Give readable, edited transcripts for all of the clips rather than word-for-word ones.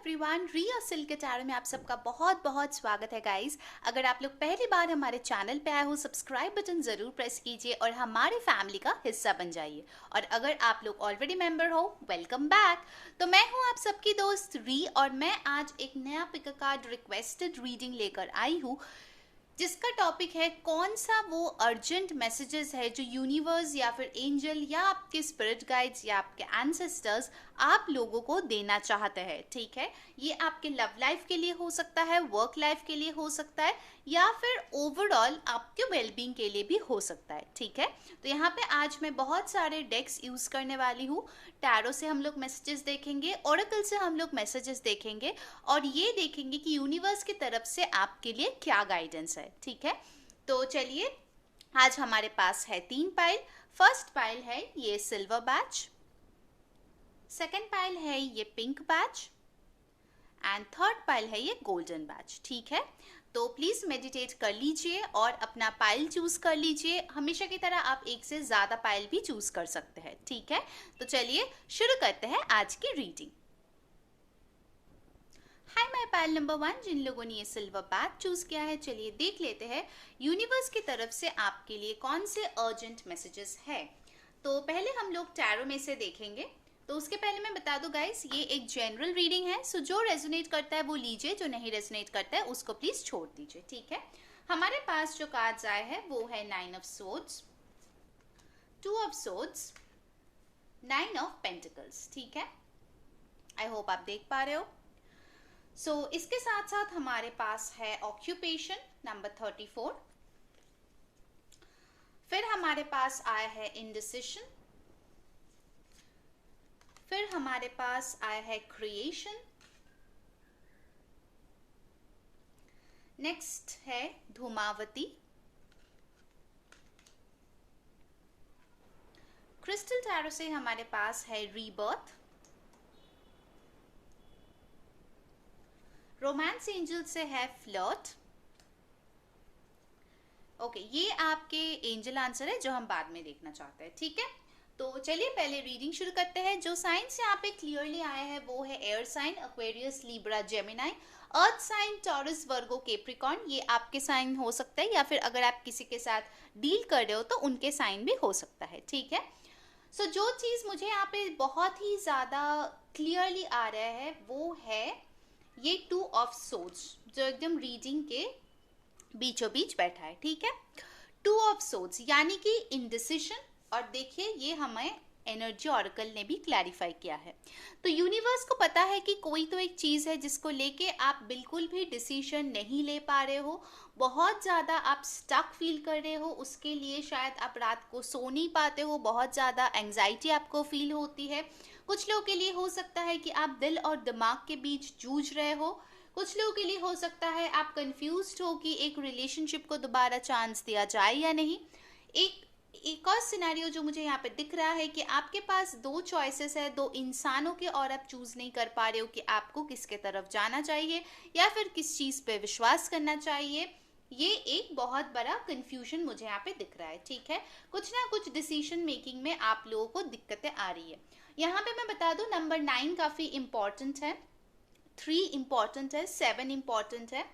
Everyone, रिया silk tarot में आप सबका बहुत बहुत स्वागत है गाइस। अगर आप लोग पहली बार हमारे चैनल पे आए हो, सब्सक्राइब बटन ज़रूर प्रेस कीजिए और हमारे फैमिली का हिस्सा बन जाइए। और अगर आप लोग ऑलरेडी मेंबर हो, वेलकम बैक। तो मैं हूँ आप सबकी दोस्त री और मैं आज एक नया पिक कार्ड रिक्वेस्टेड रीडिंग लेकर आई हूँ, जिसका टॉपिक है कौन सा वो अर्जेंट मैसेजेस है जो यूनिवर्स या फिर एंजल या आपके स्पिरिट गाइड्स या आपके एंसेस्टर्स आप लोगों को देना चाहते हैं। ठीक है, ये आपके लव लाइफ के लिए हो सकता है, वर्क लाइफ के लिए हो सकता है या फिर ओवरऑल आपके वेलबींग के लिए भी हो सकता है। ठीक है, तो यहाँ पे आज मैं बहुत सारे डेक्स यूज करने वाली हूँ। टैरो से हम लोग मैसेजेस देखेंगे, ओरेकल से हम लोग मैसेजेस देखेंगे और ये देखेंगे कि यूनिवर्स की तरफ से आपके लिए क्या गाइडेंस है। ठीक है, तो चलिए आज हमारे पास है 3 पाइल। फर्स्ट पाइल है ये सिल्वर बैच, सेकेंड पाइल है ये pink batch and third pile है ये गोल्डन बैच। ठीक है, तो प्लीज मेडिटेट कर लीजिए और अपना पाइल चूज कर लीजिए। हमेशा की तरह आप एक से ज्यादा पाइल भी चूज कर सकते हैं। ठीक है, तो चलिए शुरू करते हैं आज की reading. Hi my pile number 1, जिन लोगों ने ये सिल्वर बैच चूज किया है, चलिए देख लेते हैं यूनिवर्स की तरफ से आपके लिए कौन से अर्जेंट मैसेजेस है। तो पहले हम लोग टैरो में से देखेंगे। तो उसके पहले मैं बता दूं गाइस, ये एक जनरल रीडिंग है, सो जो रेजोनेट करता है वो लीजिए, जो नहीं रेजोनेट करता है उसको प्लीज छोड़ दीजिए। ठीक है, हमारे पास जो कार्ड्स आए हैं वो है 9 of swords, 2 of swords, 9 of pentacles. ठीक है, आई होप आप देख पा रहे हो। सो इसके साथ साथ हमारे पास है ऑक्यूपेशन नंबर 34, फिर हमारे पास आया है इंडिसिशन, फिर हमारे पास आया है क्रिएशन, नेक्स्ट है धूमावती, क्रिस्टल टैरो से हमारे पास है रीबर्थ, रोमांस एंजल से है फ्लर्ट। ओके, ये आपके एंजल आंसर है जो हम बाद में देखना चाहते हैं। ठीक है, तो चलिए पहले रीडिंग शुरू करते हैं। जो साइंस यहाँ पे क्लियरली आए हैं वो है air sign Aquarius, Libra, Gemini, earth sign Taurus, Virgo, Capricorn. ये आपके साइन हो सकता है या फिर अगर आप किसी के साथ डील कर रहे हो तो उनके साइन भी हो सकता है। ठीक है, सो जो चीज मुझे यहाँ पे बहुत ही ज्यादा क्लियरली आ रहा है वो है ये 2 ऑफ सोर्ड्स, जो एकदम रीडिंग के बीचों बीच बैठा है। ठीक है, 2 ऑफ सोर्ड्स यानी कि इंडिसिशन, और देखिए ये हमें एनर्जी ऑरेकल ने भी क्लैरिफाई किया है। तो यूनिवर्स को पता है कि कोई तो एक चीज है जिसको लेके आप बिल्कुल भी डिसीजन नहीं ले पा रहे हो, बहुत ज़्यादा आप स्टक फील कर रहे हो, उसके लिए शायद आप रात को सो नहीं पाते हो, बहुत ज़्यादा एंग्जाइटी आपको फील होती है। कुछ लोगों के लिए हो सकता है कि आप दिल और दिमाग के बीच जूझ रहे हो, कुछ लोगों के लिए हो सकता है आप कंफ्यूज्ड हो कि एक रिलेशनशिप को दोबारा चांस दिया जाए या नहीं। एक और सिनेरियो जो मुझे यहाँ पे दिख रहा है कि आपके पास 2 चॉइसेस है, 2 इंसानों के, और आप चूज नहीं कर पा रहे हो कि आपको किसके तरफ जाना चाहिए या फिर किस चीज पे विश्वास करना चाहिए। ये एक बहुत बड़ा कंफ्यूजन मुझे यहाँ पे दिख रहा है। ठीक है, कुछ ना कुछ डिसीजन मेकिंग में आप लोगों को दिक्कतें आ रही है। यहाँ पे मैं बता दूं नंबर 9 काफी इंपॉर्टेंट है, 3 इंपॉर्टेंट है, 7 इंपॉर्टेंट है,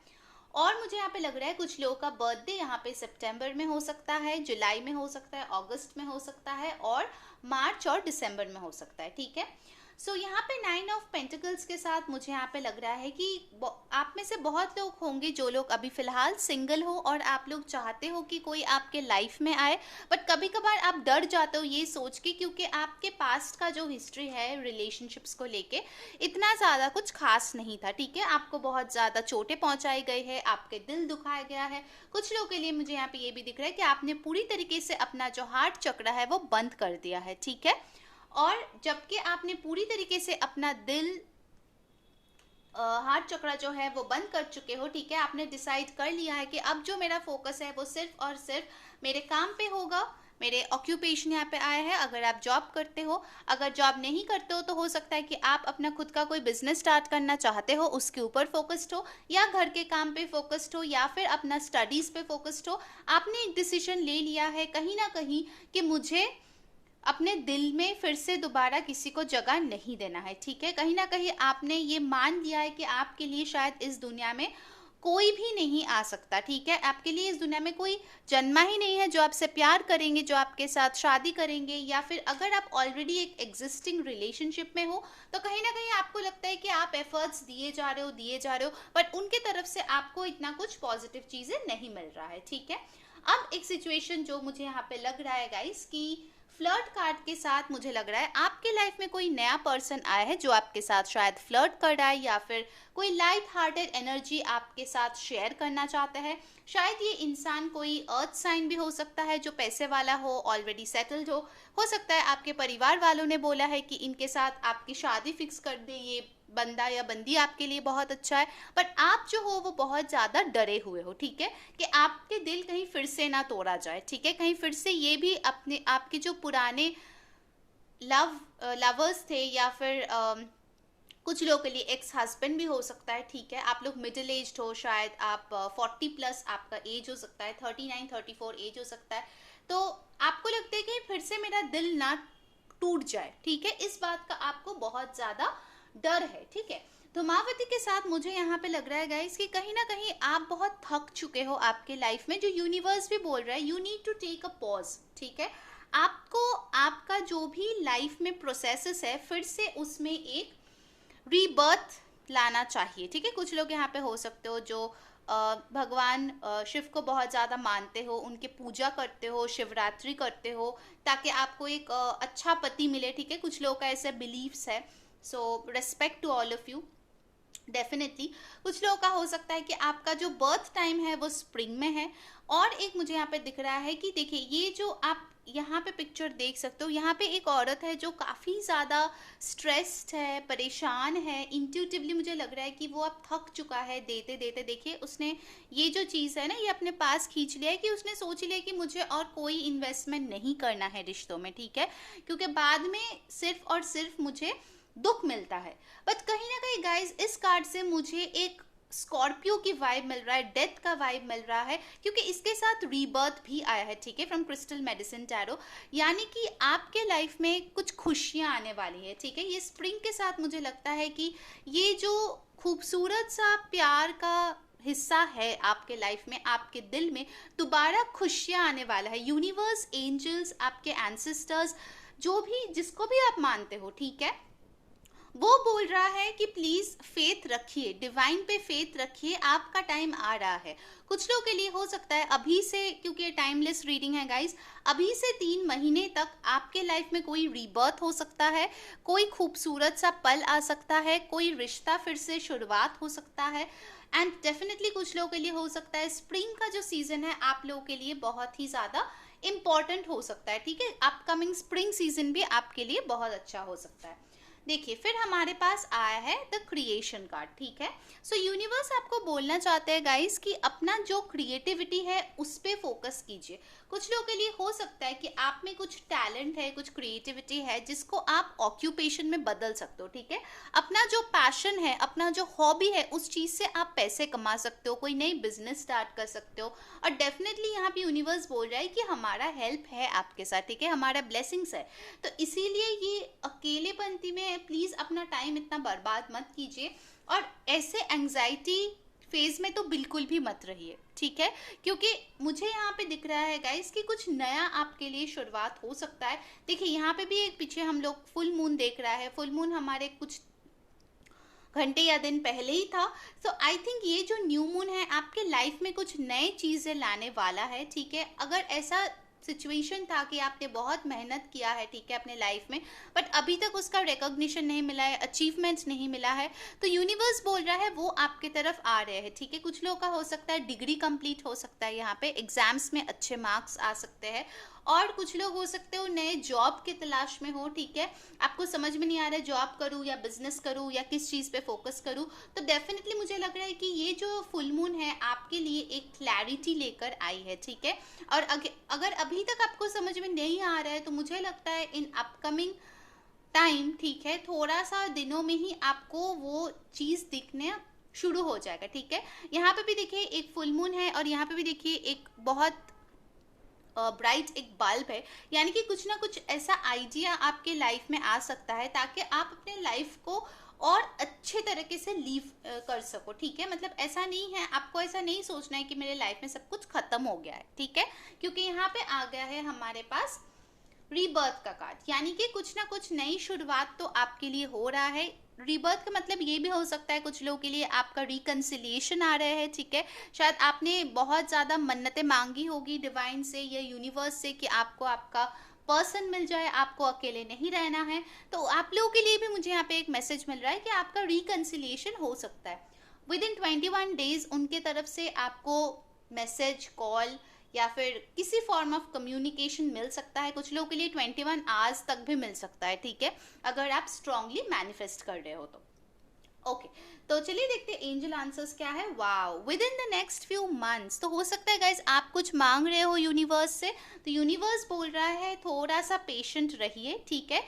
और मुझे यहाँ पे लग रहा है कुछ लोगों का बर्थडे यहाँ पे सितंबर में हो सकता है, जुलाई में हो सकता है, अगस्त में हो सकता है और मार्च और दिसंबर में हो सकता है। ठीक है, सो यहाँ पे 9 ऑफ पेंटिकल्स के साथ मुझे यहाँ पे लग रहा है कि आप में से बहुत लोग होंगे जो लोग अभी फिलहाल सिंगल हो और आप लोग चाहते हो कि कोई आपके लाइफ में आए, बट कभी कभार आप डर जाते हो ये सोच के, क्योंकि आपके पास्ट का जो हिस्ट्री है रिलेशनशिप्स को लेके इतना ज़्यादा कुछ खास नहीं था। ठीक है, आपको बहुत ज़्यादा चोटें पहुँचाई गई है, आपके दिल दुखाया गया है। कुछ लोगों के लिए मुझे यहाँ पे ये भी दिख रहा है कि आपने पूरी तरीके से अपना जो हार्ट चक्र है वो बंद कर दिया है। ठीक है, और जबकि आपने पूरी तरीके से अपना दिल हार्ट चक्र जो है वो बंद कर चुके हो। ठीक है, आपने डिसाइड कर लिया है कि अब जो मेरा फोकस है वो सिर्फ और सिर्फ मेरे काम पे होगा, मेरे ऑक्यूपेशन यहाँ पे आया है। अगर आप जॉब करते हो, अगर जॉब नहीं करते हो तो हो सकता है कि आप अपना खुद का कोई बिजनेस स्टार्ट करना चाहते हो, उसके ऊपर फोकस्ड हो, या घर के काम पे फोकस्ड हो, या फिर अपना स्टडीज पे फोकस्ड हो। आपने एक डिसीजन ले लिया है कहीं ना कहीं कि मुझे अपने दिल में फिर से दोबारा किसी को जगह नहीं देना है, ठीक है। कहीं ना कहीं आपने ये मान लिया है कि आपके लिए शायद इस दुनिया में कोई भी नहीं आ सकता, ठीक है। आपके लिए इस दुनिया में कोई जन्मा ही नहीं है जो आपसे प्यार करेंगे, जो आपके साथ शादी करेंगे, या फिर अगर आप ऑलरेडी एक एग्जिस्टिंग रिलेशनशिप में हो तो कहीं ना कहीं आपको लगता है कि आप एफर्ट्स दिए जा रहे हो, बट उनके तरफ से आपको इतना कुछ पॉजिटिव चीज़ें नहीं मिल रहा है, ठीक है। अब एक सिचुएशन जो मुझे यहाँ पे लग रहा है गाइस कि फ्लर्ट कार्ड के साथ मुझे लग रहा है आपके लाइफ में कोई नया पर्सन आया है जो आपके साथ शायद फ्लर्ट कर रहा है, या फिर कोई लाइट हार्टेड एनर्जी आपके साथ शेयर करना चाहता है। शायद ये इंसान कोई अर्थ साइन भी हो सकता है जो पैसे वाला हो, ऑलरेडी सेटल्ड हो सकता है आपके परिवार वालों ने बोला है कि इनके साथ आपकी शादी फिक्स कर दे, ये बंदा या बंदी आपके लिए बहुत अच्छा है, बट आप जो हो वो बहुत ज़्यादा डरे हुए हो, ठीक है, कि आपके दिल कहीं फिर से ना तोड़ा जाए, ठीक है। कहीं फिर से ये भी अपने आपके जो पुराने लवर्स थे, या फिर कुछ लोगों के लिए एक्स हस्बैंड भी हो सकता है, ठीक है। आप लोग मिडिल एज हो, शायद आप 40+ आपका एज हो सकता है, 39-34 एज हो सकता है। तो आपको लगता है कि फिर से मेरा दिल ना टूट जाए, ठीक है, इस बात का आपको बहुत ज़्यादा डर है, ठीक है। धूमावती के साथ मुझे यहाँ पे लग रहा है गाइस कि कहीं ना कहीं आप बहुत थक चुके हो आपके लाइफ में, जो यूनिवर्स भी बोल रहा है you need to take a pause, ठीक है। आपको आपका जो भी लाइफ में प्रोसेसेस है फिर से उसमें एक रीबर्थ लाना चाहिए, ठीक है। कुछ लोग यहाँ पे हो सकते हो जो भगवान शिव को बहुत ज़्यादा मानते हो, उनके पूजा करते हो, शिवरात्रि करते हो ताकि आपको एक अच्छा पति मिले, ठीक है। कुछ लोगों का ऐसे बिलीव्स है, so respect to all of you, definitely. कुछ लोगों का हो सकता है कि आपका जो बर्थ टाइम है वो स्प्रिंग में है। और एक मुझे यहाँ पे दिख रहा है कि देखिए ये जो आप यहाँ पे पिक्चर देख सकते हो, यहाँ पे एक औरत है जो काफ़ी ज़्यादा स्ट्रेस्ड है, परेशान है। इंट्यूटिवली मुझे लग रहा है कि वो अब थक चुका है देते देते। देखिए उसने ये जो चीज़ है ना ये अपने पास खींच लिया है कि उसने सोच लिया कि मुझे और कोई इन्वेस्टमेंट नहीं करना है रिश्तों में, ठीक है, क्योंकि बाद में सिर्फ और सिर्फ मुझे दुख मिलता है। बट कहीं ना कहीं गाइज इस कार्ड से मुझे एक स्कॉर्पियो की वाइब मिल रहा है, डेथ का वाइब मिल रहा है, क्योंकि इसके साथ रीबर्थ भी आया है, ठीक है, फ्रॉम क्रिस्टल मेडिसिन टैरो। यानी कि आपके लाइफ में कुछ खुशियां आने वाली है, ठीक है। ये स्प्रिंग के साथ मुझे लगता है कि ये जो खूबसूरत सा प्यार का हिस्सा है आपके लाइफ में, आपके दिल में दोबारा खुशियां आने वाला है। यूनिवर्स, एंजल्स, आपके एंसेस्टर्स, जो भी जिसको भी आप मानते हो, ठीक है, वो बोल रहा है कि प्लीज फेथ रखिए, डिवाइन पे फेथ रखिए, आपका टाइम आ रहा है। कुछ लोगों के लिए हो सकता है अभी से, क्योंकि ये टाइमलेस रीडिंग है गाइस, अभी से 3 महीने तक आपके लाइफ में कोई रीबर्थ हो सकता है, कोई खूबसूरत सा पल आ सकता है, कोई रिश्ता फिर से शुरुआत हो सकता है। एंड डेफिनेटली कुछ लोगों के लिए हो सकता है स्प्रिंग का जो सीजन है आप लोगों के लिए बहुत ही ज़्यादा इम्पॉर्टेंट हो सकता है, ठीक है। अपकमिंग स्प्रिंग सीजन भी आपके लिए बहुत अच्छा हो सकता है। देखिए फिर हमारे पास आया है द क्रिएशन कार्ड, ठीक है। सो यूनिवर्स आपको बोलना चाहते हैं गाइस कि अपना जो क्रिएटिविटी है उस पर फोकस कीजिए। कुछ लोगों के लिए हो सकता है कि आप में कुछ टैलेंट है, कुछ क्रिएटिविटी है जिसको आप ऑक्यूपेशन में बदल सकते हो, ठीक है। अपना जो पैशन है, अपना जो हॉबी है, उस चीज़ से आप पैसे कमा सकते हो, कोई नई बिजनेस स्टार्ट कर सकते हो। और डेफिनेटली यहाँ पे यूनिवर्स बोल रहा है कि हमारा हेल्प है आपके साथ, ठीक है, हमारा ब्लेसिंग्स है। तो इसीलिए ये अकेलेपंती में प्लीज अपना टाइम इतना बर्बाद मत कीजिए, और ऐसे एंजाइटी फेज में तो बिल्कुल भी मत रहिए, ठीक है। क्योंकि मुझे यहाँ पे दिख रहा है गाइस कि कुछ नया आपके लिए शुरुआत हो सकता है। देखिए यहाँ पे भी एक पीछे हम लोग फुल मून देख रहा है, फुल मून हमारे कुछ घंटे या दिन पहले ही था। सो आई थिंक ये जो न्यू मून है आपके लाइफ में कुछ नए चीज़ें लाने वाला है, ठीक है। अगर ऐसा सिचुएशन था कि आपने बहुत मेहनत किया है, ठीक है, अपने लाइफ में, बट अभी तक उसका रिकॉग्निशन नहीं मिला है, अचीवमेंट्स नहीं मिला है, तो यूनिवर्स बोल रहा है वो आपके तरफ आ रहे हैं, ठीक है। कुछ लोगों का हो सकता है डिग्री कंप्लीट हो सकता है, यहाँ पे एग्जाम्स में अच्छे मार्क्स आ सकते हैं। और कुछ लोग हो सकते हो नए जॉब के तलाश में हो, ठीक है, आपको समझ में नहीं आ रहा है जॉब करूँ या बिजनेस करूँ या किस चीज़ पे फोकस करूँ। तो डेफिनेटली मुझे लग रहा है कि ये जो फुल मून है आपके लिए एक क्लैरिटी लेकर आई है, ठीक है। और अगर अभी तक आपको समझ में नहीं आ रहा है तो मुझे लगता है इन अपकमिंग टाइम, ठीक है, थोड़ा सा दिनों में ही आपको वो चीज़ दिखने शुरू हो जाएगा, ठीक है। यहाँ पे भी देखिए एक फुल मून है और यहाँ पे भी देखिए एक बहुत ब्राइट एक बल्ब है, यानी कि कुछ ना कुछ ऐसा आइडिया आपके लाइफ में आ सकता है ताकि आप अपने लाइफ को और अच्छे तरीके से लीव कर सको, ठीक है। मतलब ऐसा नहीं है, आपको ऐसा नहीं सोचना है कि मेरे लाइफ में सब कुछ खत्म हो गया है, ठीक है, क्योंकि यहाँ पे आ गया है हमारे पास रीबर्थ का कार्ड, यानी कि कुछ ना कुछ नई शुरुआत तो आपके लिए हो रहा है। रीबर्थ का मतलब ये भी हो सकता है कुछ लोगों के लिए आपका रिकंसिलिएशन आ रहा है, ठीक है। शायद आपने बहुत ज़्यादा मन्नतें मांगी होगी डिवाइन से या यूनिवर्स से कि आपको आपका पर्सन मिल जाए, आपको अकेले नहीं रहना है। तो आप लोगों के लिए भी मुझे यहाँ पे एक मैसेज मिल रहा है कि आपका रिकंसिलिएशन हो सकता है विद इन 21 डेज। उनके तरफ से आपको मैसेज, कॉल या फिर किसी फॉर्म ऑफ कम्युनिकेशन मिल सकता है। कुछ लोगों के लिए 21 आवर्स तक भी मिल सकता है, ठीक है, अगर आप स्ट्रांगली मैनिफेस्ट कर रहे हो तो। ओके, तो चलिए देखते हैं एंजल आंसर्स क्या है। Wow, with in the next few months, तो हो सकता है गाइज आप कुछ मांग रहे हो यूनिवर्स से, तो यूनिवर्स बोल रहा है थोड़ा सा पेशेंट रहिए, ठीक है।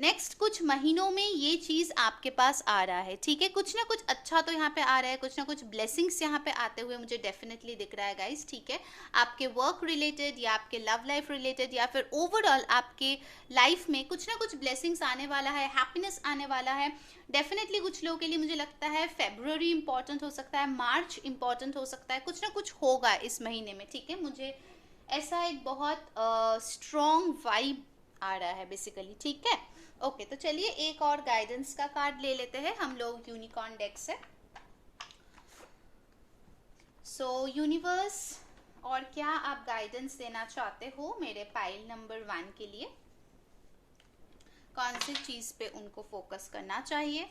नेक्स्ट कुछ महीनों में ये चीज़ आपके पास आ रहा है, ठीक है। कुछ ना कुछ अच्छा तो यहाँ पे आ रहा है, कुछ ना कुछ ब्लेसिंग्स यहाँ पे आते हुए मुझे डेफिनेटली दिख रहा है गाइस, ठीक है। आपके वर्क रिलेटेड या आपके लव लाइफ रिलेटेड या फिर ओवरऑल आपके लाइफ में कुछ ना कुछ ब्लेसिंग्स आने वाला है, हैप्पीनेस आने वाला है डेफिनेटली। कुछ लोगों के लिए मुझे लगता है फेब्रुअरी इंपॉर्टेंट हो सकता है, मार्च इंपॉर्टेंट हो सकता है, कुछ ना कुछ होगा इस महीने में, ठीक है। मुझे ऐसा एक बहुत स्ट्रॉन्ग वाइब आ रहा है बेसिकली, ठीक है। ओके, तो चलिए एक और गाइडेंस का कार्ड ले लेते हैं हम लोग यूनिकॉर्न डेक से। सो यूनिवर्स, और क्या आप गाइडेंस देना चाहते हो मेरे पाइल नंबर 1 के लिए? कौन सी चीज़ पे उनको फोकस करना चाहिए?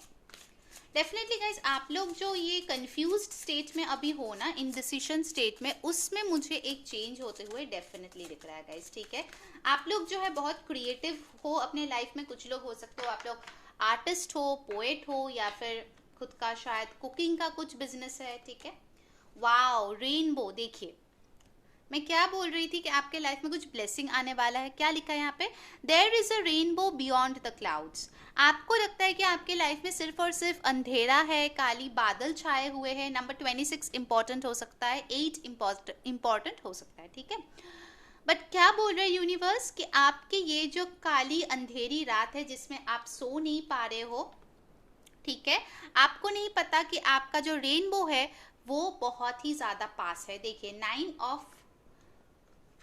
डेफिनेटली गाइज, आप लोग जो ये कंफ्यूज्ड स्टेट में अभी हो ना, इनडिसिशन स्टेट में, उसमें मुझे एक चेंज होते हुए डेफिनेटली दिख रहा है गाइज, ठीक है। आप लोग जो है बहुत क्रिएटिव हो अपने लाइफ में। कुछ लोग हो सकते हो आप लोग आर्टिस्ट हो, पोएट हो, या फिर खुद का शायद कुकिंग का कुछ बिजनेस है, ठीक है। वाओ, रेनबो, देखिए मैं क्या बोल रही थी कि आपके लाइफ में कुछ ब्लेसिंग आने वाला है। क्या लिखा है यहाँ पे? There is a rainbow beyond the clouds. आपको लगता है कि आपके लाइफ में सिर्फ और सिर्फ अंधेरा है, काली बादल छाए हुए हैं। नंबर 26 इंपॉर्टेंट हो सकता है, 8 इंपॉर्टेंट हो सकता है, ठीक है। बट क्या बोल रहे हैं यूनिवर्स कि आपकी ये जो काली अंधेरी रात है जिसमें आप सो नहीं पा रहे हो, ठीक है, आपको नहीं पता कि आपका जो रेनबो है वो बहुत ही ज्यादा पास है। देखिए 9 ऑफ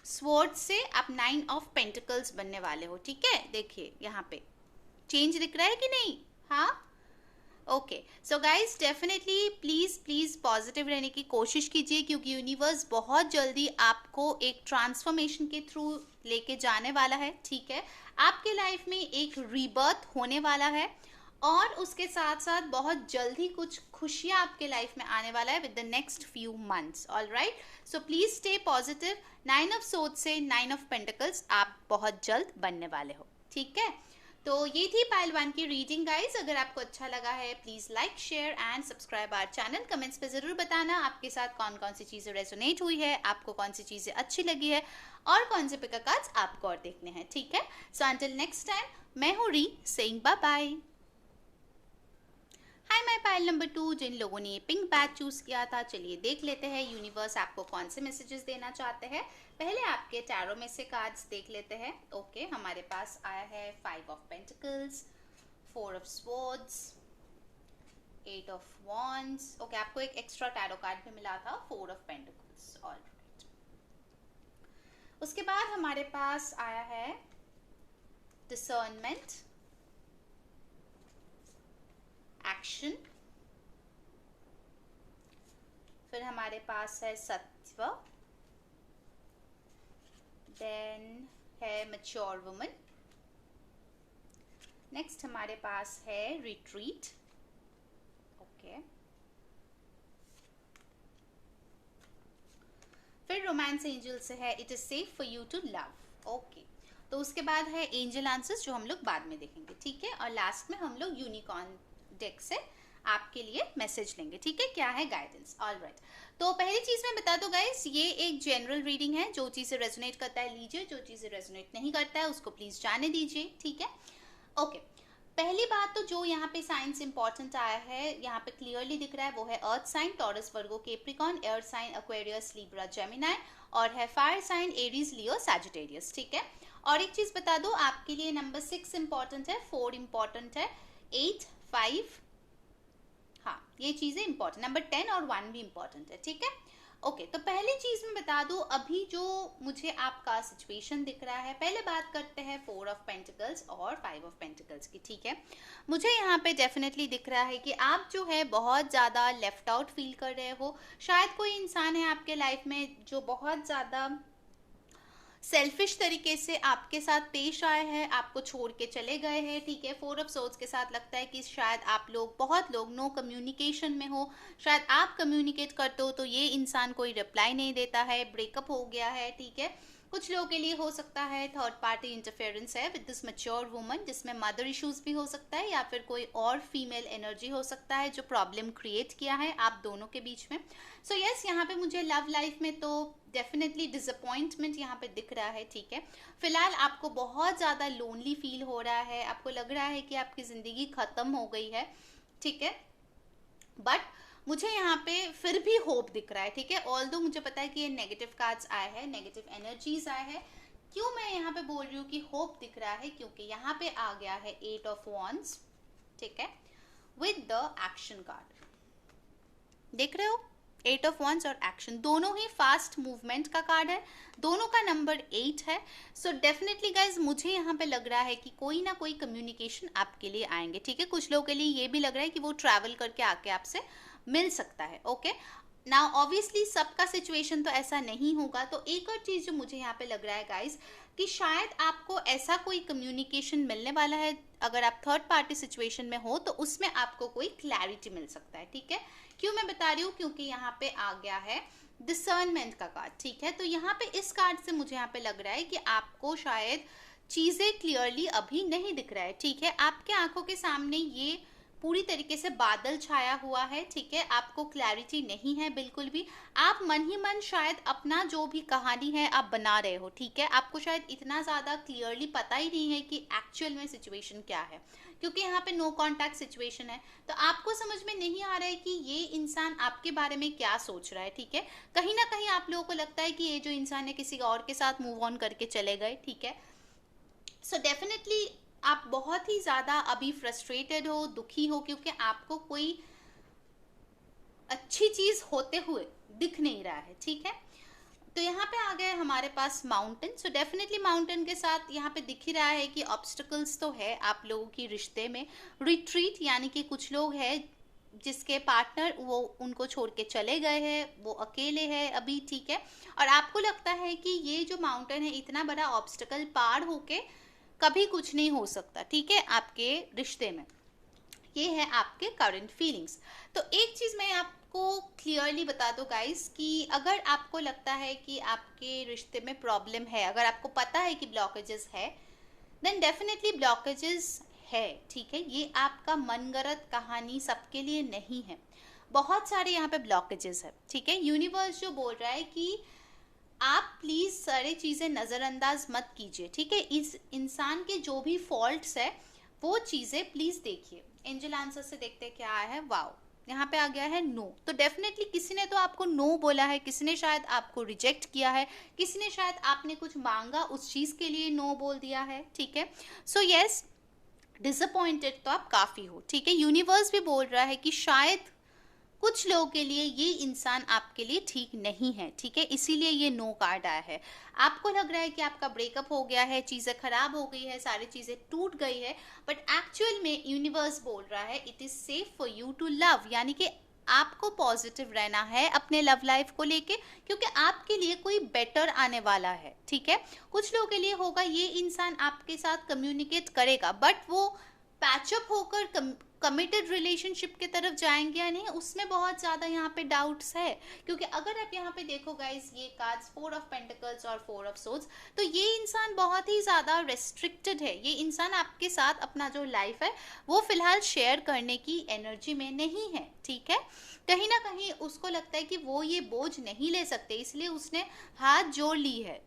स्वॉर्ड से आप 9 ऑफ पेंटिकल्स बनने वाले हो, ठीक है। देखिए यहाँ पे चेंज दिख रहा है कि नहीं? हाँ, okay. So guys definitely please please positive रहने की कोशिश कीजिए, क्योंकि यूनिवर्स बहुत जल्दी आपको एक ट्रांसफॉर्मेशन के थ्रू लेके जाने वाला है, ठीक है। आपके लाइफ में एक रीबर्थ होने वाला है और उसके साथ साथ बहुत जल्दी कुछ खुशियां आपके लाइफ में आने वाला है with the next few months. All right, so please stay positive. 9 of sword से 9 ऑफ पेंटिकल्स आप बहुत जल्द बनने वाले हो, ठीक है। तो ये थी पाइल 1 की रीडिंग गाइज। अगर आपको अच्छा लगा है please like, share and subscribe our channel. Comments पे जरूर बताना आपके साथ कौन कौन सी चीजें रेजोनेट हुई है, आपको कौन सी चीजें अच्छी लगी है और कौन से पिक कार्ड्स आपको और देखने हैं, ठीक है। सो अंटिल नेक्स्ट टाइम, मैं हूँ री saying bye bye. Hi my pile number 2, जिन लोगों ने ये पिंक बैग चूज किया था, चलिए देख लेते हैं यूनिवर्स आपको कौन से मैसेजेस देना चाहते हैं। पहले आपके टैरो में से कार्ड्स देख लेते हैं। ओके, हमारे पास आया है 5 of pentacles, 4 of swords, 8 of wands. Okay, आपको एक एक्स्ट्रा टैरो कार्ड भी मिला था, 4 ऑफ पेंटिकल्स। ऑलराइट, उसके बाद हमारे पास आया है डिसर्नमेंट, एक्शन, फिर हमारे पास है सत्व, देन है मैच्योर वुमन, नेक्स्ट हमारे पास है रिट्रीट। ओके, फिर रोमांस एंजल से है it is safe for you to love. Okay, तो उसके बाद है एंजल आंसर्स जो हम लोग बाद में देखेंगे, ठीक है। और लास्ट में हम लोग यूनिकॉर्न डेक से आपके लिए मैसेज लेंगे, ठीक है, क्या है गाइडेंस। ऑलराइट, तो पहली चीज मैं बता दूं गाइस, ये एक जनरल रीडिंग है। जो चीजें रेजोनेट करता है लीजिए, जो चीजें रेजोनेट नहीं करता है उसको प्लीज जाने दीजिए, ठीक है। ओके, पहली बात तो जो यहाँ पे साइंस इंपॉर्टेंट आया है, यहाँ पे क्लियरली दिख रहा है, वो है earth sign Taurus Virgo Capricorn, air sign Aquarius Libra Gemini, और है fire sign Aries Leo Sagittarius, ठीक है। और एक चीज बता दो आपके लिए, नंबर 6 इंपॉर्टेंट है, 4 इंपॉर्टेंट है, 8, 5, हाँ ये चीजें इंपॉर्टेंट, नंबर 10 और 1 भी इंपॉर्टेंट है, ठीक है। ओके, तो पहली चीज मैं बता दूं, अभी जो मुझे आपका सिचुएशन दिख रहा है, पहले बात करते हैं 4 ऑफ पेंटिकल्स और 5 ऑफ पेंटिकल्स की, ठीक है। मुझे यहाँ पे डेफिनेटली दिख रहा है कि आप जो है बहुत ज़्यादा लेफ्ट आउट फील कर रहे हो। शायद कोई इंसान है आपके लाइफ में जो बहुत ज़्यादा सेल्फिश तरीके से आपके साथ पेश आए हैं, आपको छोड़ के चले गए हैं, ठीक है। 4 ऑफ सोर्ड्स के साथ लगता है कि शायद आप लोग, बहुत लोग नो कम्युनिकेशन में हो, शायद आप कम्युनिकेट करते हो तो ये इंसान कोई रिप्लाई नहीं देता है, ब्रेकअप हो गया है, ठीक है। कुछ लोगों के लिए हो सकता है थर्ड पार्टी इंटरफेरेंस है विद दिस मैच्योर वुमन, जिसमें मदर इश्यूज भी हो सकता है, या फिर कोई और फीमेल एनर्जी हो सकता है जो प्रॉब्लम क्रिएट किया है आप दोनों के बीच में। सो यस, यहाँ पे मुझे लव लाइफ में तो डेफिनेटली डिसअपॉइंटमेंट यहाँ पे दिख रहा है, ठीक है। फिलहाल आपको बहुत ज़्यादा लोनली फील हो रहा है, आपको लग रहा है कि आपकी ज़िंदगी ख़त्म हो गई है, ठीक है। बट मुझे यहाँ पे फिर भी होप दिख रहा है, ठीक है। ऑल्दो मुझे पता है कि ये नेगेटिव कार्ड्स आए हैं, नेगेटिव एनर्जीज आए हैं। क्यों मैं यहाँ पे बोल रही हूँ कि होप दिख रहा है, क्योंकि यहाँ पे आ गया है 8 ऑफ wands, ठीक है, विद द एक्शन कार्ड। देख रहे हो, 8 ऑफ wands और एक्शन दोनों ही फास्ट मूवमेंट का कार्ड है, दोनों का नंबर 8 है। सो डेफिनेटली गाइज मुझे यहाँ पे लग रहा है कि कोई ना कोई कम्युनिकेशन आपके लिए आएंगे, ठीक है। कुछ लोगों के लिए ये भी लग रहा है कि वो ट्रैवल करके आके आपसे मिल सकता है, ओके। नाउ ऑब्वियसली सबका सिचुएशन तो ऐसा नहीं होगा, तो एक और चीज जो मुझे यहाँ पे लग रहा है गाइज, कि शायद आपको ऐसा कोई कम्युनिकेशन मिलने वाला है, अगर आप थर्ड पार्टी सिचुएशन में हो तो उसमें आपको कोई क्लैरिटी मिल सकता है, ठीक है। क्यों मैं बता रही हूँ, क्योंकि यहाँ पे आ गया है डिसर्नमेंट का कार्ड, ठीक है। तो यहाँ पे इस कार्ड से मुझे यहाँ पे लग रहा है कि आपको शायद चीजें क्लियरली अभी नहीं दिख रहा है, ठीक है। आपके आंखों के सामने ये पूरी तरीके से बादल छाया हुआ है, ठीक है। आपको क्लैरिटी नहीं है बिल्कुल भी, आप मन ही मन शायद अपना जो भी कहानी है आप बना रहे हो, ठीक है। आपको शायद इतना ज़्यादा क्लियरली पता ही नहीं है कि एक्चुअल में सिचुएशन क्या है, क्योंकि यहाँ पे नो कॉन्टैक्ट सिचुएशन है। तो आपको समझ में नहीं आ रहा है कि ये इंसान आपके बारे में क्या सोच रहा है, ठीक है। कहीं ना कहीं आप लोगों को लगता है कि ये जो इंसान है किसी और के साथ मूव ऑन करके चले गए, ठीक है। सो डेफिनेटली आप बहुत ही ज़्यादा अभी फ्रस्ट्रेटेड हो, दुखी हो, क्योंकि आपको कोई अच्छी चीज़ होते हुए दिख नहीं रहा है, ठीक है। तो यहाँ पे आ गए हमारे पास माउंटेन। सो डेफिनेटली माउंटेन के साथ यहाँ पे दिख ही रहा है कि ऑब्स्टिकल्स तो है आप लोगों की रिश्ते में, रिट्रीट, यानी कि कुछ लोग हैं जिसके पार्टनर वो उनको छोड़ के चले गए हैं, वो अकेले हैं अभी, ठीक है। और आपको लगता है कि ये जो माउंटेन है, इतना बड़ा ऑब्स्टिकल पार होके कभी कुछ नहीं हो सकता, ठीक है, आपके रिश्ते में। ये है आपके करंट फीलिंग्स। तो एक चीज़ मैं आपको क्लियरली बता दूं गाइस, कि अगर आपको लगता है कि आपके रिश्ते में प्रॉब्लम है, अगर आपको पता है कि ब्लॉकेजेस है, देन डेफिनेटली ब्लॉकेजेस है, ठीक है। ये आपका मनगढ़ंत कहानी सबके लिए नहीं है, बहुत सारे यहाँ पे ब्लॉकेजेस है, ठीक है। यूनिवर्स जो बोल रहा है कि आप प्लीज सारी चीजें नजरअंदाज मत कीजिए, ठीक है। इस इंसान के जो भी फॉल्ट्स है वो चीजें प्लीज देखिए। एंजल आंसर से देखते हैं क्या आया है। वाओ, यहाँ पे आ गया है नो। तो डेफिनेटली किसी ने तो आपको नो बोला है, किसी ने शायद आपको रिजेक्ट किया है, किसी ने शायद आपने कुछ मांगा उस चीज के लिए नो बोल दिया है, ठीक है। सो यस, डिसअपॉइंटेड तो आप काफी हो, ठीक है। यूनिवर्स भी बोल रहा है कि शायद कुछ लोगों के लिए ये इंसान आपके लिए ठीक नहीं है, ठीक है, इसीलिए ये नो कार्ड आया है। आपको लग रहा है कि आपका ब्रेकअप हो गया है, चीज़ें खराब हो गई है, सारी चीज़ें टूट गई है, बट एक्चुअल में यूनिवर्स बोल रहा है it is safe for you to love, यानी कि आपको पॉजिटिव रहना है अपने लव लाइफ को लेके, क्योंकि आपके लिए कोई बेटर आने वाला है, ठीक है। कुछ लोगों के लिए होगा ये इंसान आपके साथ कम्युनिकेट करेगा, बट वो पैचअप होकर कमिटेड रिलेशनशिप की तरफ जाएंगे या नहीं, उसमें बहुत ज़्यादा यहाँ पे डाउट्स है। क्योंकि अगर आप यहाँ पे देखो गाइस, ये कार्ड्स 4 ऑफ पेंटिकल्स और 4 ऑफ सोर्ड्स, तो ये इंसान बहुत ही ज़्यादा रेस्ट्रिक्टेड है। ये इंसान आपके साथ अपना जो लाइफ है वो फिलहाल शेयर करने की एनर्जी में नहीं है, ठीक है। कहीं ना कहीं उसको लगता है कि वो ये बोझ नहीं ले सकते, इसलिए उसने हाथ जोड़ ली है,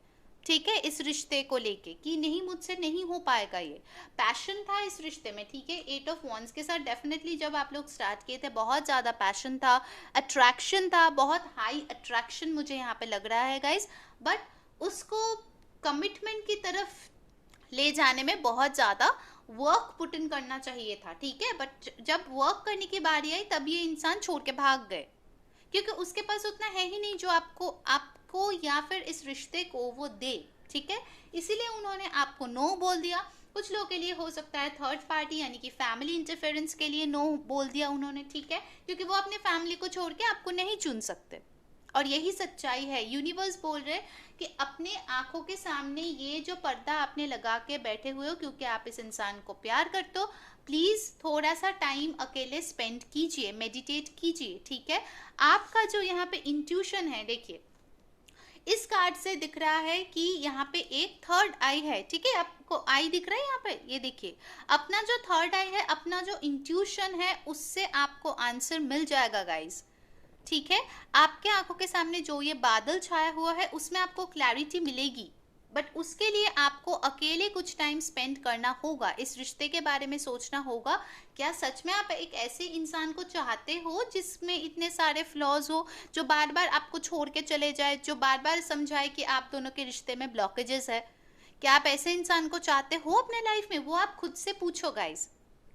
ठीक है, इस रिश्ते को लेके कि नहीं मुझसे नहीं हो पाएगा, ये पैशन था इस रिश्ते में, ठीक है। 8 ऑफ वॉन्ड्स के साथ डेफिनेटली जब आप लोग स्टार्ट किए थे बहुत ज़्यादा पैशन था, अट्रैक्शन था, बहुत हाई अट्रैक्शन मुझे यहाँ पे लग रहा है गाइज, बट उसको कमिटमेंट की तरफ ले जाने में बहुत ज़्यादा वर्क पुट इन करना चाहिए था, ठीक है। बट जब वर्क करने की बारी आई तब ये इंसान छोड़ के भाग गए, क्योंकि उसके पास उतना है ही नहीं जो आपको या फिर इस रिश्ते को वो दे, ठीक है। इसीलिए उन्होंने आपको नो बोल दिया। कुछ लोगों के लिए हो सकता है थर्ड पार्टी यानी कि फैमिली इंटरफेरेंस के लिए नो बोल दिया उन्होंने, ठीक है, क्योंकि वो अपने फैमिली को छोड़ के आपको नहीं चुन सकते। और यही सच्चाई है, यूनिवर्स बोल रहे कि अपने आंखों के सामने ये जो पर्दा आपने लगा के बैठे हुए हो क्योंकि आप इस इंसान को प्यार करते हो, प्लीज थोड़ा सा टाइम अकेले स्पेंड कीजिए, मेडिटेट कीजिए, ठीक है। आपका जो यहाँ पे इंट्यूशन है, देखिए इस कार्ड से दिख रहा है कि यहाँ पे एक थर्ड आई है, ठीक है, आपको आई दिख रहा है यहाँ पे, ये देखिए अपना जो थर्ड आई है, अपना जो इंट्यूशन है उससे आपको आंसर मिल जाएगा गाइज, ठीक है। आपके आंखों के सामने जो ये बादल छाया हुआ है उसमें आपको क्लैरिटी मिलेगी, बट उसके लिए आपको अकेले कुछ टाइम स्पेंड करना होगा, इस रिश्ते के बारे में सोचना होगा। क्या सच में आप एक ऐसे इंसान को चाहते हो जिसमें इतने सारे फ्लॉज हो, जो बार बार आपको छोड़ के चले जाए, जो बार बार समझाए कि आप दोनों के रिश्ते में ब्लॉकेजेस है? क्या आप ऐसे इंसान को चाहते हो अपने लाइफ में? वो आप खुद से पूछो गाइज,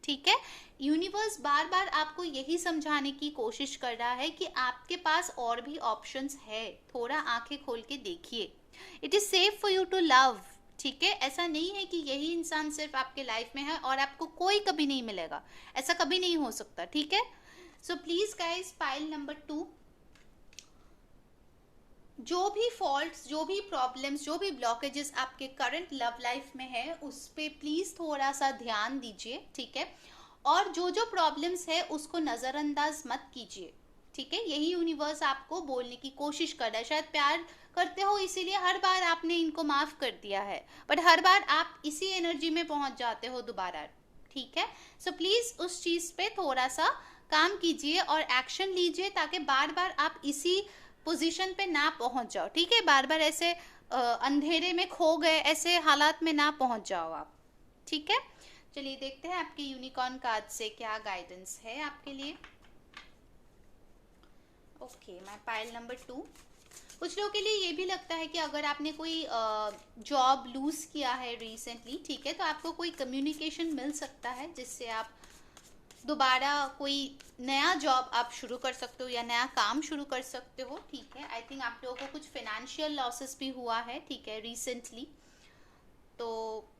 ठीक है। यूनिवर्स बार बार आपको यही समझाने की कोशिश कर रहा है कि आपके पास और भी ऑप्शंस है, थोड़ा आंखें खोल के देखिए। It is safe for you to love, ठीक है। ऐसा नहीं है कि यही इंसान सिर्फ आपके लाइफ में है और आपको कोई कभी नहीं मिलेगा, ऐसा कभी नहीं हो सकता, ठीक है। So please guys, pile number 2, जो भी फॉल्ट्स, जो भी प्रॉब्लम्स, जो भी ब्लॉकेजेस आपके करंट लव लाइफ में है उस पर प्लीज थोड़ा सा ध्यान दीजिए, ठीक है। और जो जो प्रॉब्लम्स है उसको नज़रअंदाज मत कीजिए, ठीक है। यही यूनिवर्स आपको बोलने की कोशिश कर रहा है। शायद प्यार करते हो इसीलिए हर बार आपने इनको माफ कर दिया है, बट हर बार आप इसी एनर्जी में पहुंच जाते हो दोबारा, ठीक है। सो प्लीज उस चीज पे थोड़ा सा काम कीजिए और एक्शन लीजिए ताकि बार बार आप इसी पोजीशन पे ना पहुंच जाओ, ठीक है। बार बार ऐसे अंधेरे में खो गए ऐसे हालात में ना पहुंच जाओ आप, ठीक है। चलिए देखते हैं आपके यूनिकॉर्न कार्ड से क्या गाइडेंस है आपके लिए। ओके, मैं पाइल नंबर 2। कुछ लोगों के लिए ये भी लगता है कि अगर आपने कोई जॉब लूज किया है रिसेंटली, ठीक है, तो आपको कोई कम्युनिकेशन मिल सकता है जिससे आप दोबारा कोई नया जॉब आप शुरू कर सकते हो या नया काम शुरू कर सकते हो, ठीक है। आई थिंक आप लोगों को कुछ फाइनेंशियल लॉसेस भी हुआ है, ठीक है, रिसेंटली। तो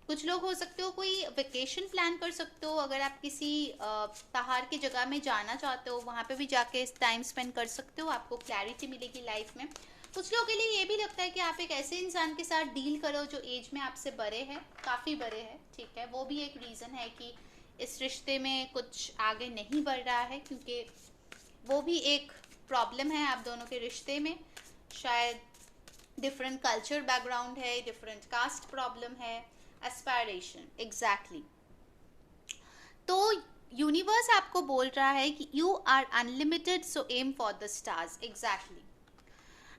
कुछ लोग हो सकते हो कोई वेकेशन प्लान कर सकते हो, अगर आप किसी पहाड़ की जगह में जाना चाहते हो वहाँ पे भी जाके टाइम स्पेंड कर सकते हो, आपको क्लैरिटी मिलेगी लाइफ में। कुछ लोगों के लिए ये भी लगता है कि आप एक ऐसे इंसान के साथ डील करो जो एज में आपसे बड़े हैं, काफ़ी बड़े हैं, ठीक है। वो भी एक रीज़न है कि इस रिश्ते में कुछ आगे नहीं बढ़ रहा है, क्योंकि वो भी एक प्रॉब्लम है आप दोनों के रिश्ते में। शायद डिफरेंट कल्चर बैकग्राउंड है, डिफरेंट कास्ट प्रॉब्लम है, एस्पायरेशन, एग्जैक्टली। तो यूनिवर्स आपको बोल रहा है कि you are unlimited, so aim for the stars, exactly.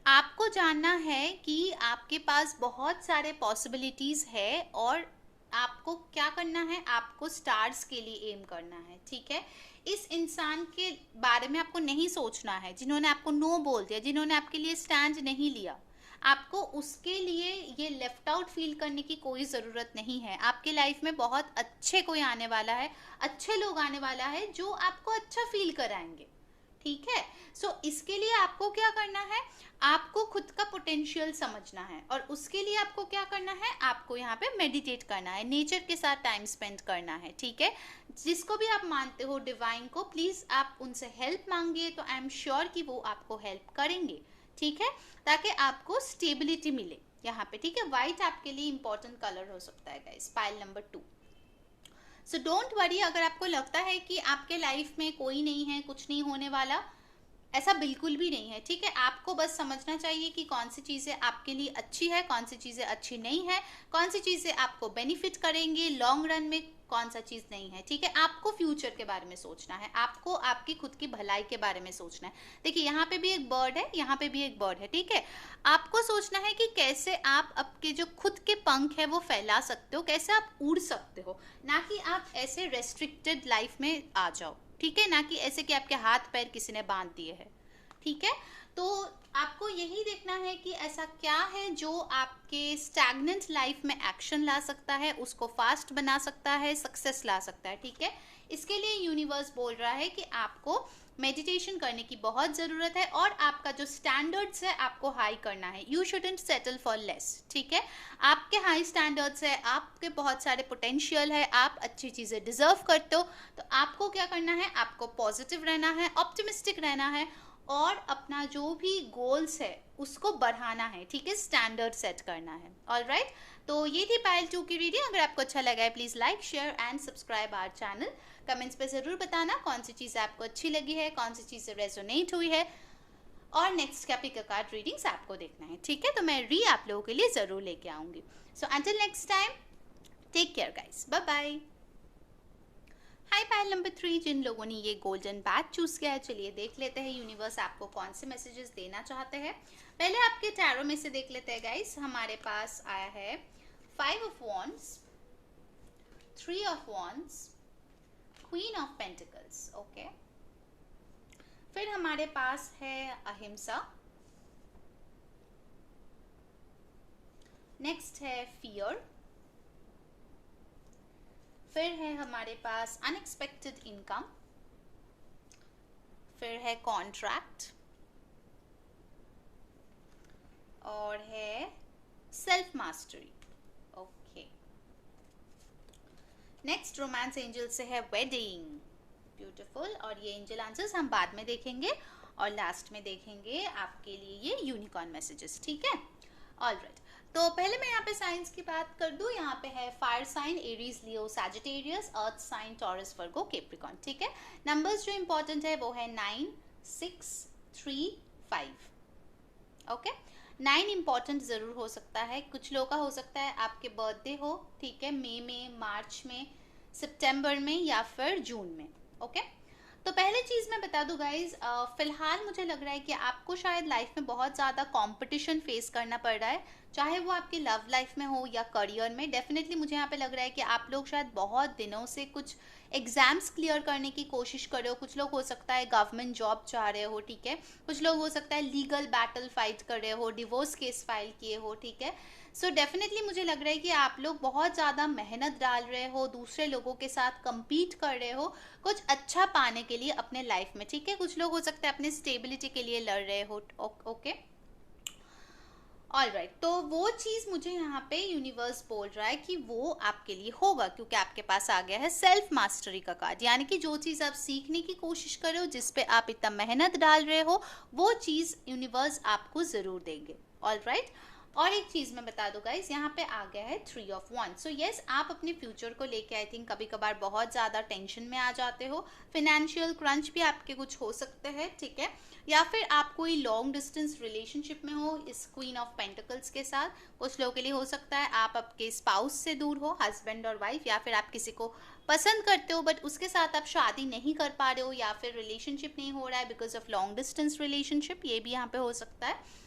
आपको जानना है कि आपके पास बहुत सारे पॉसिबिलिटीज है और आपको क्या करना है, आपको स्टार्स के लिए एम करना है, ठीक है। इस इंसान के बारे में आपको नहीं सोचना है जिन्होंने आपको नो बोल दिया, जिन्होंने आपके लिए स्टैंड नहीं लिया। आपको उसके लिए ये लेफ्ट आउट फील करने की कोई ज़रूरत नहीं है। आपके लाइफ में बहुत अच्छे कोई आने वाला है, अच्छे लोग आने वाला है जो आपको अच्छा फील कराएंगे, ठीक है। सो इसके लिए आपको क्या करना है, आपको खुद का पोटेंशियल समझना है और उसके लिए आपको क्या करना है, आपको यहाँ पे मेडिटेट करना है, नेचर के साथ टाइम स्पेंड करना है, ठीक है। जिसको भी आप मानते हो डिवाइन को, प्लीज़ आप उनसे हेल्प मांगिए, तो आई एम श्योर कि वो आपको हेल्प करेंगे, ठीक है, ताकि आपको स्टेबिलिटी मिले यहाँ पे, ठीक है। वाइट आपके लिए इंपॉर्टेंट कलर हो सकता है guys, pile number 2। So don't worry अगर आपको लगता है कि आपके लाइफ में कोई नहीं है, कुछ नहीं होने वाला, ऐसा बिल्कुल भी नहीं है, ठीक है। आपको बस समझना चाहिए कि कौन सी चीज़ें आपके लिए अच्छी है, कौन सी चीज़ें अच्छी नहीं है, कौन सी चीज़ें आपको बेनिफिट करेंगे लॉन्ग रन में, कौन सा चीज नहीं है, ठीक है। आपको फ्यूचर के बारे में सोचना है, आपको आपकी खुद की भलाई के बारे में सोचना है। देखिए यहाँ पे भी एक बर्ड है, यहाँ पे भी एक बर्ड है, ठीक है। आपको सोचना है कि कैसे आप आपके जो खुद के पंख है वो फैला सकते हो, कैसे आप उड़ सकते हो, ना कि आप ऐसे रेस्ट्रिक्टेड लाइफ में आ जाओ, ठीक है, ना कि ऐसे कि आपके हाथ पैर किसी ने बांध दिए है, ठीक है। तो आपको यही देखना है कि ऐसा क्या है जो आपके स्टैग्नेंट लाइफ में एक्शन ला सकता है, उसको फास्ट बना सकता है, सक्सेस ला सकता है, ठीक है। इसके लिए यूनिवर्स बोल रहा है कि आपको मेडिटेशन करने की बहुत ज़रूरत है और आपका जो स्टैंडर्ड्स है आपको हाई करना है। You shouldn't settle for less, ठीक है। आपके हाई स्टैंडर्ड्स है, आपके बहुत सारे पोटेंशियल है, आप अच्छी चीज़ें डिजर्व करते हो। तो आपको क्या करना है, आपको पॉजिटिव रहना है, ऑप्टिमिस्टिक रहना है और अपना जो भी गोल्स है उसको बढ़ाना है, ठीक है, स्टैंडर्ड सेट करना है। ऑलराइट, तो ये थी पायल 2 की रीडिंग। अगर आपको अच्छा लगा है please like share and subscribe our channel. Comments पे ज़रूर बताना कौन सी चीज़ आपको अच्छी लगी है, कौन सी चीज़ रेजोनेट हुई है और नेक्स्ट क्या पिक अ कार्ड रीडिंग्स आपको देखना है, ठीक है। तो मैं आप लोगों के लिए ज़रूर लेके आऊँगी। So until next time, take care guys, bye bye. Hi Payal number 3, जिन लोगों ने ये गोल्डन बैच चूज किया है, चलिए देख लेते हैं यूनिवर्स आपको कौन से मैसेजेस देना चाहते हैं। पहले आपके टैरो में से देख लेते हैं गाइस। हमारे पास आया है 5 of wands, 3 of wands, queen of pentacles, okay. फिर हमारे पास है अहिंसा, नेक्स्ट है फियर, फिर है हमारे पास अनएक्सपेक्टेड इनकम, फिर है कॉन्ट्रैक्ट और है self mastery, okay. Next romance angel से है वेडिंग, ब्यूटीफुल। और ये एंजल आंसर्स हम बाद में देखेंगे और लास्ट में देखेंगे आपके लिए ये यूनिकॉर्न मैसेजेस, ठीक है। ऑलराइट, तो पहले मैं यहाँ पे साइंस की बात कर दूँ। यहाँ पे है fire sign Aries, Leo, Sagittarius, अर्थ साइन टॉरस, वर्गो, कैप्रिकॉर्न, ठीक है। नंबर्स जो इंपॉर्टेंट है वो है 9, 6, 3, 5, ओके। 9 इंपॉर्टेंट जरूर हो सकता है, कुछ लोगों का हो सकता है आपके बर्थडे हो, ठीक है, मई में, मार्च में, सितंबर में या फिर जून में, ओके। तो पहले चीज़ मैं बता दूं गाइज, फिलहाल मुझे लग रहा है कि आपको शायद लाइफ में बहुत ज़्यादा कंपटीशन फेस करना पड़ रहा है, चाहे वो आपकी लव लाइफ में हो या करियर में। डेफिनेटली मुझे यहाँ पे लग रहा है कि आप लोग शायद बहुत दिनों से कुछ एग्जाम्स क्लियर करने की कोशिश कर रहे हो। कुछ लोग हो सकता है गवर्नमेंट जॉब चाह रहे हो, ठीक है, कुछ लोग हो सकता है लीगल बैटल फाइट कर रहे हो, डिवोर्स केस फाइल किए हो, ठीक है। सो डेफिनेटली मुझे लग रहा है कि आप लोग बहुत ज़्यादा मेहनत डाल रहे हो, दूसरे लोगों के साथ compete कर रहे हो कुछ अच्छा पाने के लिए अपने लाइफ में, ठीक है। कुछ लोग हो सकता है अपने स्टेबिलिटी के लिए लड़ रहे हो, ओके। ऑलराइट, तो वो चीज़ मुझे यहाँ पे यूनिवर्स बोल रहा है कि वो आपके लिए होगा, क्योंकि आपके पास आ गया है सेल्फ मास्टरी का कार्ड, यानी कि जो चीज़ आप सीखने की कोशिश कर रहे हो, जिस पे आप इतना मेहनत डाल रहे हो, वो चीज़ यूनिवर्स आपको ज़रूर देंगे। ऑलराइट, और एक चीज़ मैं बता दूँ गाइस, यहाँ पे आ गया है 3 ऑफ वॉन्ड्स। सो यस, आप अपने फ्यूचर को लेके आई थिंक कभी कभार बहुत ज़्यादा टेंशन में आ जाते हो, फिनेंशियल क्रंच भी आपके कुछ हो सकते हैं, ठीक है, या फिर आप कोई लॉन्ग डिस्टेंस रिलेशनशिप में हो इस क्वीन ऑफ पेंटिकल्स के साथ। कुछ लोगों के लिए हो सकता है आप आपके स्पाउस से दूर हो, हस्बैंड और वाइफ, या फिर आप किसी को पसंद करते हो बट उसके साथ आप शादी नहीं कर पा रहे हो, या फिर रिलेशनशिप नहीं हो रहा है because of long distance relationship, ये भी यहाँ पे हो सकता है।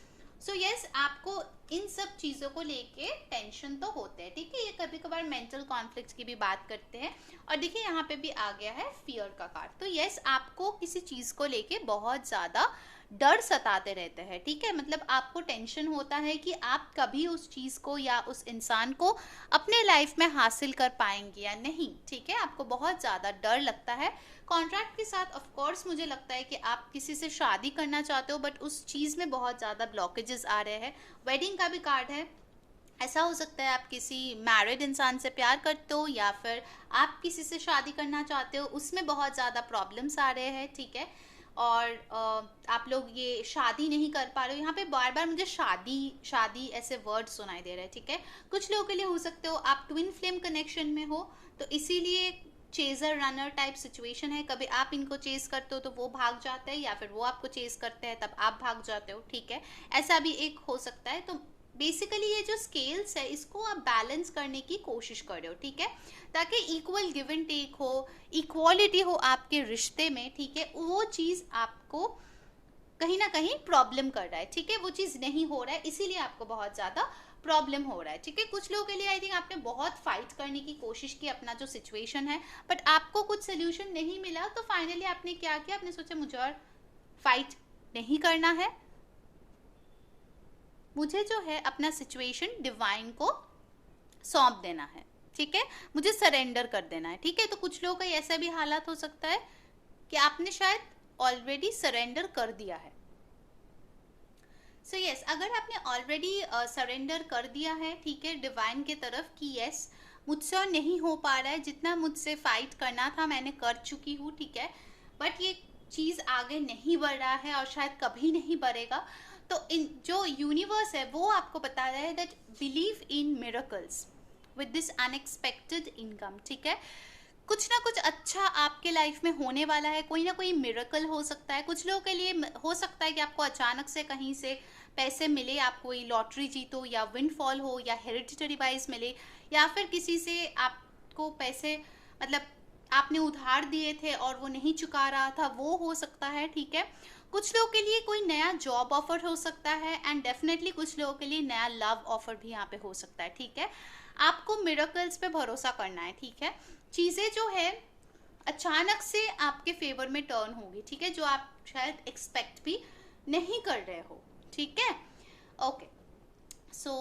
सो यस, आपको इन सब चीज़ों को लेके टेंशन तो होते हैं, ठीक है, ये कभी कभार मेंटल कॉन्फ्लिक्ट्स की भी बात करते हैं। और देखिए यहाँ पे भी आ गया है फियर का कार्ड। तो यस, आपको किसी चीज़ को लेके बहुत ज़्यादा डर सताते रहते हैं, ठीक है, मतलब आपको टेंशन होता है कि आप कभी उस चीज़ को या उस इंसान को अपने लाइफ में हासिल कर पाएंगे या नहीं, ठीक है, आपको बहुत ज़्यादा डर लगता है। कॉन्ट्रैक्ट के साथ ऑफ कोर्स मुझे लगता है कि आप किसी से शादी करना चाहते हो बट उस चीज़ में बहुत ज़्यादा ब्लॉकेजेस आ रहे हैं। वेडिंग का भी कार्ड है, ऐसा हो सकता है आप किसी मैरिड इंसान से प्यार करते हो या फिर आप किसी से शादी करना चाहते हो, उसमें बहुत ज़्यादा प्रॉब्लम्स आ रहे हैं, ठीक है, और आप लोग ये शादी नहीं कर पा रहे हो। यहाँ पे बार बार मुझे शादी शादी ऐसे वर्ड सुनाई दे रहे हैं, ठीक है। कुछ लोगों के लिए हो सकते हो आप ट्विन फ्लेम कनेक्शन में हो, तो इसीलिए चेजर रनर टाइप सिचुएशन है, कभी आप इनको चेज करते हो तो वो भाग जाते हैं, या फिर वो आपको चेज करते हैं तब आप भाग जाते हो, ठीक है, ऐसा भी एक हो सकता है। तो बेसिकली ये जो स्केल्स है इसको आप बैलेंस करने की कोशिश कर रहे हो, ठीक है, ताकि इक्वल गिव एंड टेक हो, इक्वालिटी हो आपके रिश्ते में, ठीक है। वो चीज़ आपको कहीं ना कहीं प्रॉब्लम कर रहा है, ठीक है, वो चीज़ नहीं हो रहा है, इसीलिए आपको बहुत ज़्यादा प्रॉब्लम हो रहा है, ठीक है। कुछ लोगों के लिए आई थिंक आपने बहुत फाइट करने की कोशिश की अपना जो सिचुएशन है, बट आपको कुछ सोल्यूशन नहीं मिला, तो फाइनली आपने क्या किया, आपने सोचा मुझे और फाइट नहीं करना है, मुझे जो है अपना सिचुएशन डिवाइन को सौंप देना है, ठीक है, मुझे सरेंडर कर देना है, ठीक है। तो कुछ लोगों का ऐसा भी हालात हो सकता है कि आपने शायद ऑलरेडी सरेंडर कर दिया है। सो यस, अगर आपने ऑलरेडी सरेंडर कर दिया है, ठीक है, डिवाइन के तरफ कि यस मुझसे और नहीं हो पा रहा है, जितना मुझसे फाइट करना था मैंने कर चुकी हूँ, ठीक है, बट ये चीज़ आगे नहीं बढ़ रहा है और शायद कभी नहीं बढ़ेगा, तो इन जो यूनिवर्स है वो आपको बता रहा है that believe in miracles with this unexpected income, ठीक है। कुछ ना कुछ अच्छा आपके लाइफ में होने वाला है, कोई ना कोई मिरेकल हो सकता है। कुछ लोगों के लिए हो सकता है कि आपको अचानक से कहीं से पैसे मिले, आप कोई लॉटरी जीतो, या विंडफॉल हो, या हेरिडिटरी वाइज मिले, या फिर किसी से आपको पैसे मतलब आपने उधार दिए थे और वो नहीं चुका रहा था, वो हो सकता है, ठीक है। कुछ लोगों के लिए कोई नया जॉब ऑफर हो सकता है, एंड डेफिनेटली कुछ लोगों के लिए नया लव ऑफर भी यहाँ पे हो सकता है, ठीक है। आपको मिरेकल्स पे भरोसा करना है, ठीक है। चीज़ें जो है अचानक से आपके फेवर में टर्न होगी, ठीक है, जो आप शायद एक्सपेक्ट भी नहीं कर रहे हो, ठीक है। ओके, सो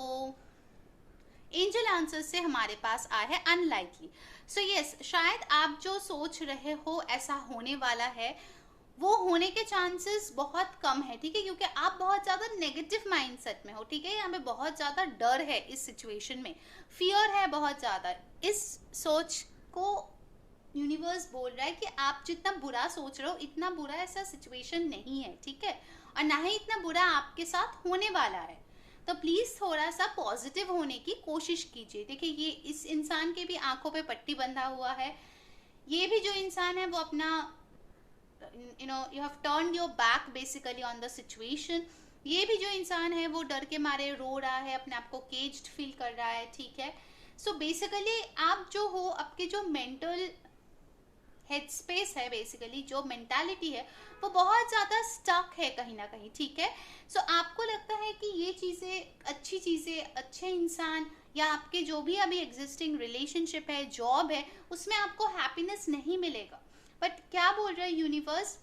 एंजल आंसर से हमारे पास आया है अनलाइकली। सो यस, शायद आप जो सोच रहे हो ऐसा होने वाला है, वो होने के चांसेस बहुत कम है, ठीक है, क्योंकि आप बहुत ज़्यादा नेगेटिव माइंडसेट में हो, ठीक है। यहाँ पे बहुत ज़्यादा डर है इस सिचुएशन में, फियर है बहुत ज़्यादा। इस सोच को यूनिवर्स बोल रहा है कि आप जितना बुरा सोच रहे हो इतना बुरा ऐसा सिचुएशन नहीं है, ठीक है, और ना ही इतना बुरा आपके साथ होने वाला है। तो प्लीज़ थोड़ा सा पॉजिटिव होने की कोशिश कीजिए। देखिए, ये इस इंसान के भी आंखों पे पट्टी बंधा हुआ है, ये भी जो इंसान है वो अपना you have turned your back basically on the situation। ये भी जो इंसान है वो डर के मारे रो रहा है, अपने आप को केज्ड फील कर रहा है, ठीक है। सो बेसिकली आप जो हो, आपके जो मेंटल हेड स्पेस है, बेसिकली जो मेंटालिटी है वो बहुत ज़्यादा स्टक है कहीं ना कहीं, ठीक है। सो आपको लगता है कि ये चीज़ें, अच्छी चीज़ें, अच्छे इंसान, या आपके जो भी अभी एग्जिस्टिंग रिलेशनशिप है, जॉब है, उसमें आपको हैप्पीनेस नहीं मिलेगा। बट क्या बोल रहा है यूनिवर्स,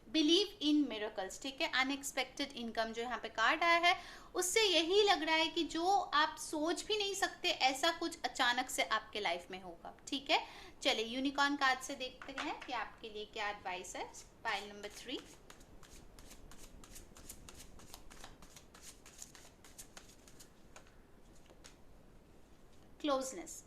बिलीव इन मिरेकल्स, ठीक है। अनएक्सपेक्टेड इनकम जो यहाँ पे कार्ड आया है, उससे यही लग रहा है कि जो आप सोच भी नहीं सकते ऐसा कुछ अचानक से आपके लाइफ में होगा, ठीक है। चलिए यूनिकॉर्न कार्ड से देखते हैं कि आपके लिए क्या एडवाइस है। Pile number 3, closeness.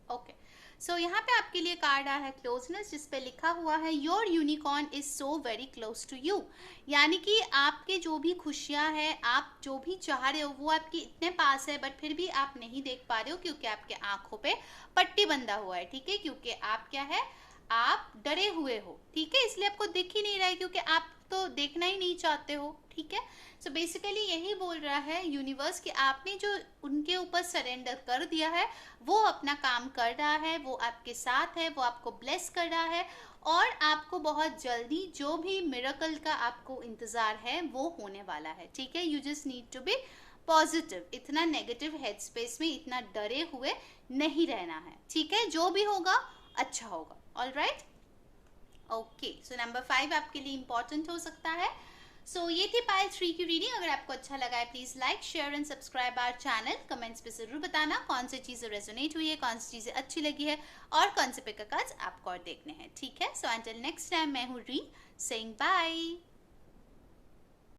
ओके, सो यहाँ पे आपके लिए कार्ड आया है क्लोजनेस, जिस पे लिखा हुआ है your unicorn is so very close to you, यानी कि आपके जो भी खुशियाँ हैं, आप जो भी चाह रहे हो वो आपके इतने पास है, बट फिर भी आप नहीं देख पा रहे हो क्योंकि आपके आंखों पे पट्टी बंधा हुआ है, ठीक है, क्योंकि आप क्या है, आप डरे हुए हो, ठीक है, इसलिए आपको दिख ही नहीं रहा है, क्योंकि आप तो देखना ही नहीं चाहते हो, ठीक है। सो बेसिकली यही बोल रहा है यूनिवर्स कि आपने जो उनके ऊपर सरेंडर कर दिया है, वो अपना काम कर रहा है, वो आपके साथ है, वो आपको ब्लेस कर रहा है, और आपको बहुत जल्दी जो भी मिरेकल का आपको इंतजार है वो होने वाला है, ठीक है। You just need to be positive, इतना नेगेटिव हेड स्पेस में इतना डरे हुए नहीं रहना है, ठीक है, जो भी होगा अच्छा होगा। All right, okay, so number 5 आपके लिए इंपॉर्टेंट हो सकता है। सो ये थी पाइल 3 की रीडिंग। अगर आपको अच्छा लगा है please like, share and subscribe our channel. Comments पे जरूर बताना कौन सी चीजें रेजोनेट हुई है, कौन सी चीजें अच्छी लगी है, और कौन से पिक कार्ड्स आपको और देखने हैं, ठीक है। सो अंटिल नेक्स्ट टाइम, मैं हूँ री, सेइंग बाय।